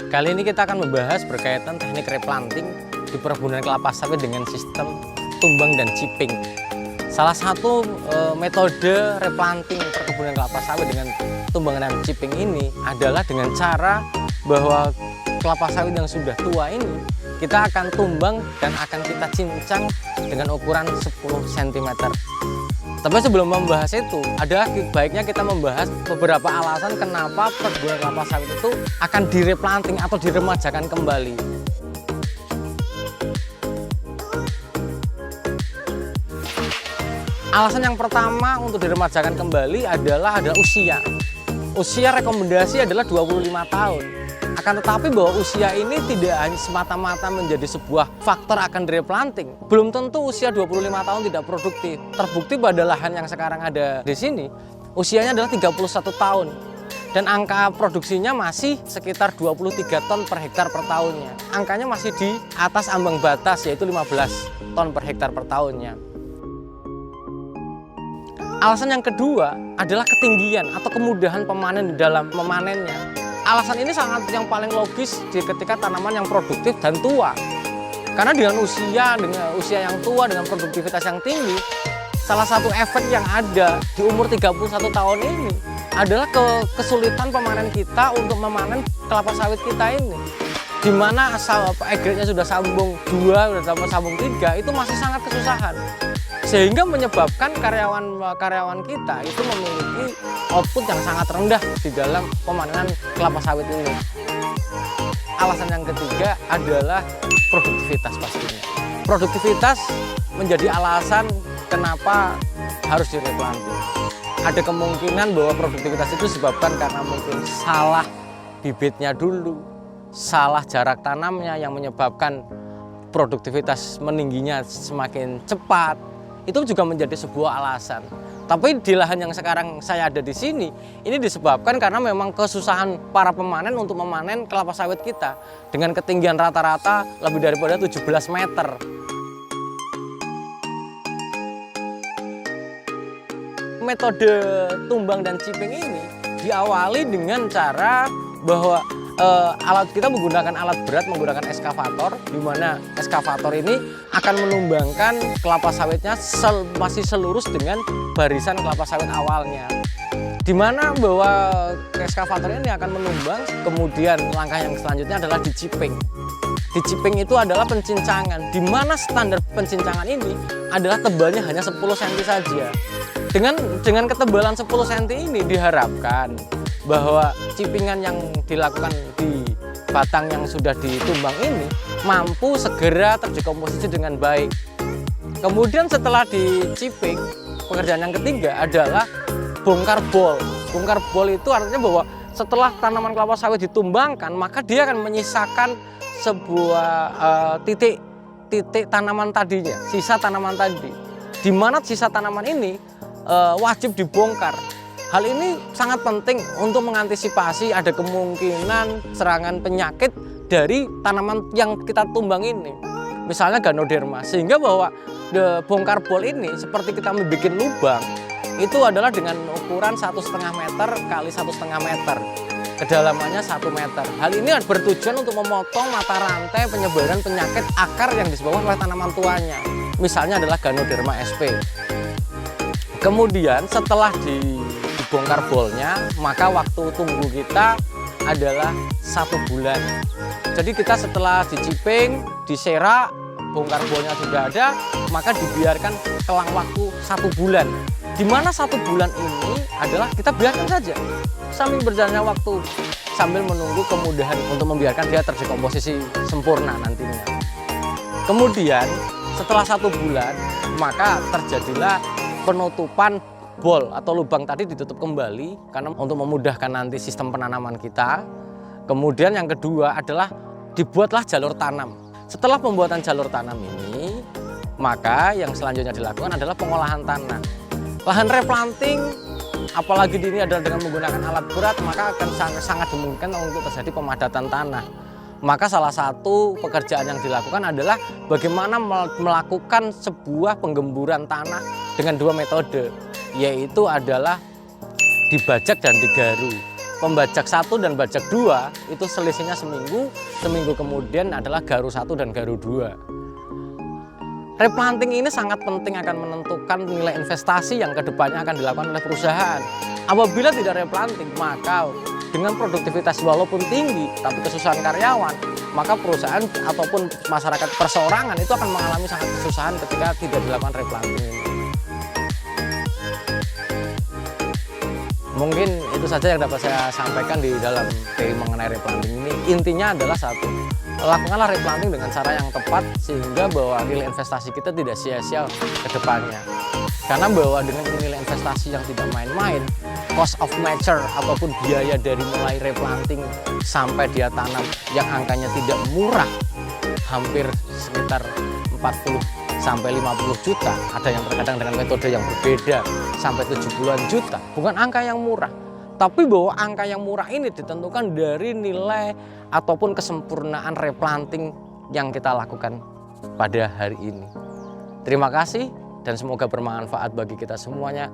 Kali ini kita akan membahas berkaitan teknik replanting di perkebunan kelapa sawit dengan sistem tumbang dan chipping. Salah satu metode replanting perkebunan kelapa sawit dengan tumbang dan chipping ini adalah dengan cara bahwa kelapa sawit yang sudah tua ini kita akan tumbang dan akan kita cincang dengan ukuran 10 cm. Tapi sebelum membahas itu, adalah baiknya kita membahas beberapa alasan kenapa perkebunan kelapa sawit itu akan direplanting atau diremajakan kembali. Alasan yang pertama untuk diremajakan kembali adalah usia. Usia rekomendasi adalah 25 tahun. Akan tetapi bahwa usia ini tidak hanya semata-mata menjadi sebuah faktor akan direplanting. Belum tentu usia 25 tahun tidak produktif. Terbukti pada lahan yang sekarang ada di sini, usianya adalah 31 tahun. Dan angka produksinya masih sekitar 23 ton per hektar per tahunnya. Angkanya masih di atas ambang batas, yaitu 15 ton per hektar per tahunnya. Alasan yang kedua adalah ketinggian atau kemudahan pemanen di dalam memanennya. Alasan ini sangat yang paling logis ketika tanaman yang produktif dan tua. Karena dengan usia yang tua dengan produktivitas yang tinggi, salah satu efek yang ada di umur 31 tahun ini adalah kesulitan pemanen kita untuk memanen kelapa sawit kita ini. Di mana egretnya sudah sambung 2, sudah sambung 3, itu masih sangat kesusahan. Sehingga menyebabkan karyawan kita itu memiliki output yang sangat rendah di dalam pemanenan kelapa sawit ini. Alasan yang ketiga adalah produktivitas pastinya. Produktivitas menjadi alasan kenapa harus direplanting. Ada kemungkinan bahwa produktivitas itu disebabkan karena mungkin salah bibitnya dulu, salah jarak tanamnya yang menyebabkan produktivitas meningginya semakin cepat. Itu juga menjadi sebuah alasan. Tapi di lahan yang sekarang saya ada di sini, ini disebabkan karena memang kesusahan para pemanen untuk memanen kelapa sawit kita dengan ketinggian rata-rata lebih daripada 17 meter. Metode tumbang dan chipping ini diawali dengan cara bahwa kita menggunakan alat berat, menggunakan eskavator, di mana eskavator ini akan menumbangkan kelapa sawitnya masih selurus dengan barisan kelapa sawit awalnya. Di mana bahwa eskavator ini akan menumbang, kemudian langkah yang selanjutnya adalah di chipping. Di chipping itu adalah pencincangan, di mana standar pencincangan ini adalah tebalnya hanya 10 cm saja. Dengan ketebalan 10 cm ini diharapkan bahwa chippingan yang dilakukan di batang yang sudah ditumbang ini mampu segera terdekomposisi dengan baik. Kemudian setelah di chipping, pekerjaan yang ketiga adalah bongkar bol. Bongkar bol itu artinya bahwa setelah tanaman kelapa sawit ditumbangkan, maka dia akan menyisakan sebuah titik tanaman tadinya, sisa tanaman tadi. Di mana sisa tanaman ini wajib dibongkar. Hal ini sangat penting untuk mengantisipasi ada kemungkinan serangan penyakit dari tanaman yang kita tumbang ini. Misalnya Ganoderma, sehingga bahwa bongkar bol ini seperti kita membuat lubang, itu adalah dengan ukuran 1,5 meter kali 1,5 meter. Kedalamannya 1 meter. Hal ini bertujuan untuk memotong mata rantai penyebaran penyakit akar yang disebabkan oleh tanaman tuanya. Misalnya adalah Ganoderma sp. Kemudian setelah dibongkar bolnya, maka waktu tunggu kita adalah 1 bulan. Jadi kita setelah dicipping, diserak, bongkar bolnya sudah ada, maka dibiarkan kelang waktu 1 bulan. Di mana 1 bulan ini adalah kita biarkan saja sambil berjalannya waktu, sambil menunggu kemudahan untuk membiarkan dia terdekomposisi sempurna nantinya. Kemudian setelah 1 bulan, maka terjadilah penutupan bol atau lubang tadi ditutup kembali karena untuk memudahkan nanti sistem penanaman kita. Kemudian yang kedua adalah dibuatlah jalur tanam. Setelah pembuatan jalur tanam ini, maka yang selanjutnya dilakukan adalah pengolahan tanah. Lahan replanting, apalagi ini adalah dengan menggunakan alat berat, maka akan sangat dimungkinkan untuk terjadi pemadatan tanah. Maka salah satu pekerjaan yang dilakukan adalah bagaimana melakukan sebuah penggemburan tanah dengan 2 metode, yaitu adalah dibajak dan digaru. Pembajak 1 dan bajak 2 itu selisihnya seminggu kemudian adalah garu 1 dan garu 2. Replanting ini sangat penting akan menentukan nilai investasi yang kedepannya akan dilakukan oleh perusahaan. Apabila tidak replanting, maka dengan produktivitas walaupun tinggi tapi kesusahan karyawan, maka perusahaan ataupun masyarakat perseorangan itu akan mengalami sangat kesusahan ketika tidak dilakukan replanting ini. Mungkin itu saja yang dapat saya sampaikan di dalam TI mengenai replanting ini. Intinya adalah satu, lakukanlah replanting dengan cara yang tepat sehingga bahwa nilai investasi kita tidak sia-sia ke depannya. Karena bahwa dengan nilai investasi yang tidak main-main, cost of nature ataupun biaya dari mulai replanting sampai dia tanam yang angkanya tidak murah, hampir sekitar 40 sampai 50 juta, ada yang terkadang dengan metode yang berbeda sampai 70-an juta, bukan angka yang murah. Tapi bahwa angka yang murah ini ditentukan dari nilai ataupun kesempurnaan replanting yang kita lakukan pada hari ini. Terima kasih dan semoga bermanfaat bagi kita semuanya.